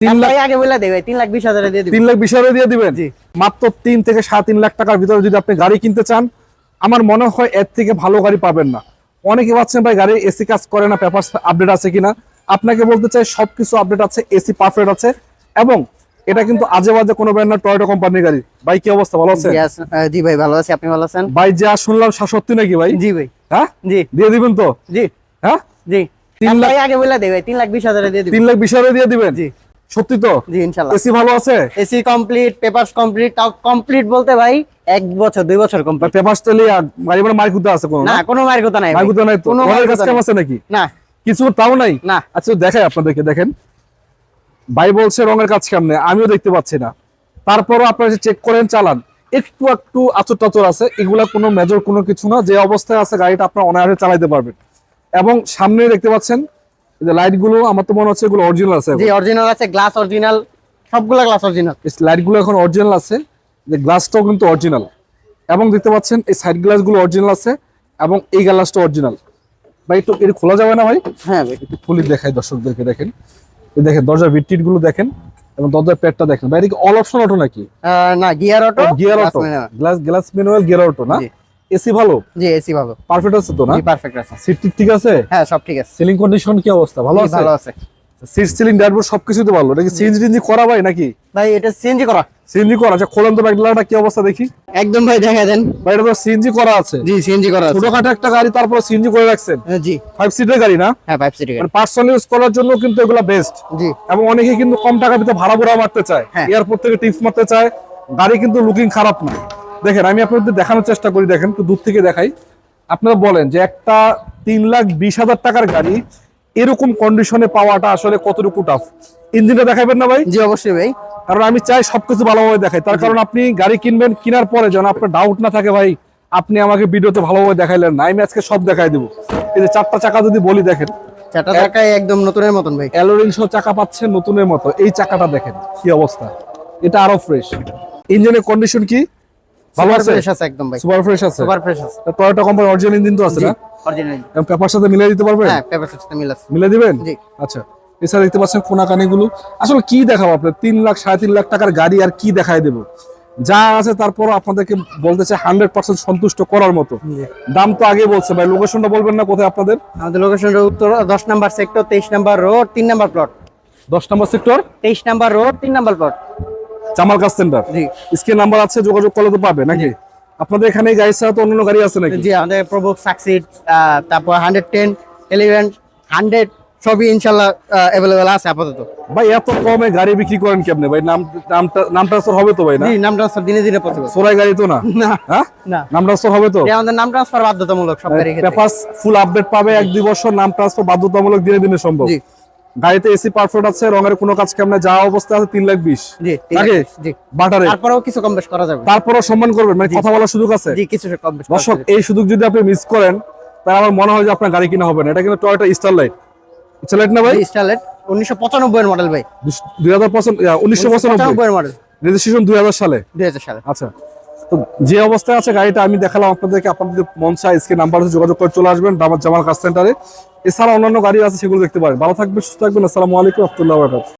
3 লাখ আগে বলে দেবে 3,20,000 দিয়ে দিবেন। 3,20,000 দিয়ে দিবেন মাত্র 3 থেকে 3.5 লাখ টাকার ভিতরে যদি আপনি গাড়ি কিনতে চান, আমার মনে হয় এর থেকে ভালো গাড়ি পাবেন না। অনেকে ভাবছেন ভাই গাড়ি এসি কাজ করে না, পেপারস আপডেট আছে কিনা। আপনাকে বলতে চাই সবকিছু আপডেট আছে, এসি পারফেক্ট আছে এবং এটা কিন্তু আজে বাজে কোনো ব্র্যান্ড না, টয়োটা কোম্পানির গাড়ি। ভাই কি অবস্থা, ভালো আছেন? জি ভাই ভালো আছি, আপনি ভালো আছেন? ভাই যা শুনলাম সত্যি নাকি ভাই? জি ভাই। হ্যাঁ জি দিয়ে দিবেন তো? জি হ্যাঁ জি 3 লাখ আগে বলে দেবে 3,20,000 দিয়ে দিবেন। 3,20,000 দিয়ে দিবেন? জি সত্যি তো? জি ইনশাআল্লাহ। এসি ভালো আছে? AC complete, papers complete. তাও কমপ্লিট বলতে ভাই 1 বছর 2 বছর কমপ্লিট। পেপারস তেলি গাড়ি মানে মাইকুদা আছে কোনো? না কোনো মায়ের কথা নাই। মাইকুদা নাই তো? কোনো ওনার মায়ের কাছে কথা কেমন নাই। আছে নাকি? না কিছু তাও নাই? না। আচ্ছা দেখাই আপনাদেরকে, দেখেন ভাই বলছে রঙের কাজ কেমনে, আমিও দেখতে পাচ্ছি না, তারপরও আপনারা চেক করেন চালান, একটু একটু আচর টাচর আছে, এগুলা কোনো মেজর কোনো কিছু না। যে অবস্থায় আছে গাড়িটা আপনারা অনায়াসে চালাতে পারবেন। এবং সামনে দেখতে পাচ্ছেন এই যে লাইট গুলো, আমার তো মনে হচ্ছে এগুলো অরিজিনাল আছে। জি অরিজিনাল আছে, গ্লাস অরিজিনাল, সবগুলা গ্লাস অরিজিনাল। এই লাইট গুলো এখন অরিজিনাল আছে, যে গ্লাসটাও কিন্তু অরিজিনাল। এবং দেখতে পাচ্ছেন এই সাইড গ্লাস গুলো অরিজিনাল আছে এবং এই গ্লাসটা অরিজিনাল। ভাই একটু এটা খোলা যাবে না ভাই? হ্যাঁ ভাই একটু খুলে দেখাই দর্শকদেরকে, দেখেন এই দেখেন দরজার ভিটটিট গুলো দেখেন এবং দরজার পেটটা দেখেন। ভাই এটা অল অপশন অটো নাকি? না gear auto. Gear auto, glass manual gear auto না? এসি ভালো? জি এসি ভালো, পারফেক্ট আছে তো না? জি পারফেক্ট আছে। সিট ঠিক আছে? হ্যাঁ সব ঠিক আছে। সিলিং কন্ডিশন কি অবস্থা, ভালো আছে? ভালো আছে। সিট সিলিং ড্যাশবোর্ড সবকিছু তো ভালো। এটা কি সিএনজি করা ভাই নাকি? ভাই এটা সিএনজি করা। সিএনজি করা? আচ্ছা খোলেন তো ব্যাকলাটা কি অবস্থা দেখি। একদম ভাই দেখা দেন। ভাই এটা তো সিএনজি করা আছে? জি সিএনজি করা আছে। ছোটখাটো একটা গাড়ি তারপর সিএনজি করে রাখছেন? জি 5 সিটের গাড়ি না? হ্যাঁ 5 সিটের গাড়ি। মানে পার্সোনাল ইউজ করার জন্য কিন্তু এগুলা বেস্ট। জি এবং অনেকে কিন্তু কম টাকার ভিতরে ভাড়া মারতে চায়, এয়ারপোর্ট থেকে টিপস মারতে চায়। গাড়ি কিন্তু লুকিং খারাপ না। দেখেন আমি আপনাদের দেখানোর চেষ্টা করি, দেখেন একটু দূর থেকে দেখাই। আপনারা বলেন যে একটা 3,20,000 টাকার গাড়ি এরকম কন্ডিশনে পাওয়াটা আসলে কতটুকু টাফ। ইঞ্জিনটা দেখাবেন না ভাই? জি অবশ্যই ভাই, কারণ আমি চাই সবকিছু ভালোভাবে দেখাই। তার কারণ আপনি গাড়ি কিনবেন, কেনার পরে যেন আপনার ডাউট না থাকে ভাই আপনি আমাকে ভিডিওতে ভালোভাবে দেখাইলেন না। আমি আজকে সব দেখাই দেবো। এই যে 4টা চাকা যদি বলি, দেখেন 4টা চাকায় একদম নতুনের মতন ভাই। অ্যালোরিং সহ চাকা পাচ্ছেন নতুনের মতো। এই চাকাটা দেখেন কি অবস্থা, এটা আরো ফ্রেশ। ইঞ্জিনের কন্ডিশন কি ভালো আছে? ফ্রেশ আছে একদম ভাই, সুপার ফ্রেশ আছে। সুপার ফ্রেশ আছে। টয়োটা কোম্পানি অরিজিনাল ইঞ্জিন তো আছে না? অরিজিনাল। এবং পেপার সাথে মিলাই দিতে পারবেন? হ্যাঁ পেপার সাথে মিল আছে। মিলাই দিবেন? জি। আচ্ছা এছাড়া দেখতে পাচ্ছেন কোনাকানি গুলো। আসলে কি দেখাবো আপনার 3 লাখ 3.5 লাখ টাকার গাড়ি, আর কি দেখাই দেবো? যা আছে তারপর আপনাদেরকে বলতে চাই 100% সন্তুষ্ট করার মতো। দাম তো আগে বলছে ভাই, লোকেশনটা বলবেন না কোথায় আপনাদের? আমাদের লোকেশনটা উত্তর 10 number sector, 23 number road, 3 number plot. 10 নম্বর sector, 23 number road, 3 number plot, Jamal কাজ সেন্টার। জি স্ক্রিন নাম্বার আছে, যোগাযোগ করলে তো পাবে নাকি? আপনাদের এখানে গাড়ি ছাড়া তো অন্য গাড়ি আছে নাকি? জি আমাদের প্রবুক সাকসিড, তারপর 110 11 100 সবই ইনশাআল্লাহ अवेलेबल আছে আপাতত। ভাই এত কমে গাড়ি বিক্রি করেন কেমনে ভাই? নাম ট্রান্সফার হবে তো ভাই না? জি নাম ট্রান্সফার দিনে দিনে পসিবল। সোরাই গাড়ি তো না? না হ্যাঁ না, নাম ট্রান্সফার হবে তো? আমাদের নাম ট্রান্সফার বাধ্যতামূলক সব গাড়ির ক্ষেত্রে। পেপারস ফুল আপডেট পাবে 1-2 বছর, নাম ট্রান্সফার বাধ্যতামূলক, দিনে দিনে সম্ভব। জি গাড়িতে এসি পারফেক্ট আছে, রঙের কোনো কাজ কেমনে, যা অবস্থা আছে 3,20,000। জি নাকি? জি বাটারে তারপরেও কিছু কম বেশ করা যাবে। তারপরও সম্মান করবেন, মানে কথা বলার সুযোগ আছে। জি কিছু কম বেশ দর্শক এই সুযোগ যদি আপনি মিস করেন তাহলে আমার মনে হয় যে আপনার গাড়ি কিনা হবে না। এটা কিন্তু টয়োটা স্টারলাইট। স্টারলাইট না ভাই? স্টারলাইট 1995 এর মডেল ভাই। 1995 এর মডেল, রেজিস্ট্রেশন 2000 সালে। 2000 সালে। আচ্ছা তো যে অবস্থায় আছে গাড়িটা আমি দেখালাম আপনাদেরকে। আপনাদের মন চায় স্ক্রিন নাম্বার যোগাযোগ করে চলে আসবেন জামাল কার সেন্টারে। এছাড়া অন্যান্য গাড়ি আছে, সেগুলো দেখতে পারেন। ভালো থাকবেন, সুস্থ থাকবেন। আসসালামু আলাইকুম ওয়া রাহমাতুল্লাহি ওয়া বারাকাতুহু।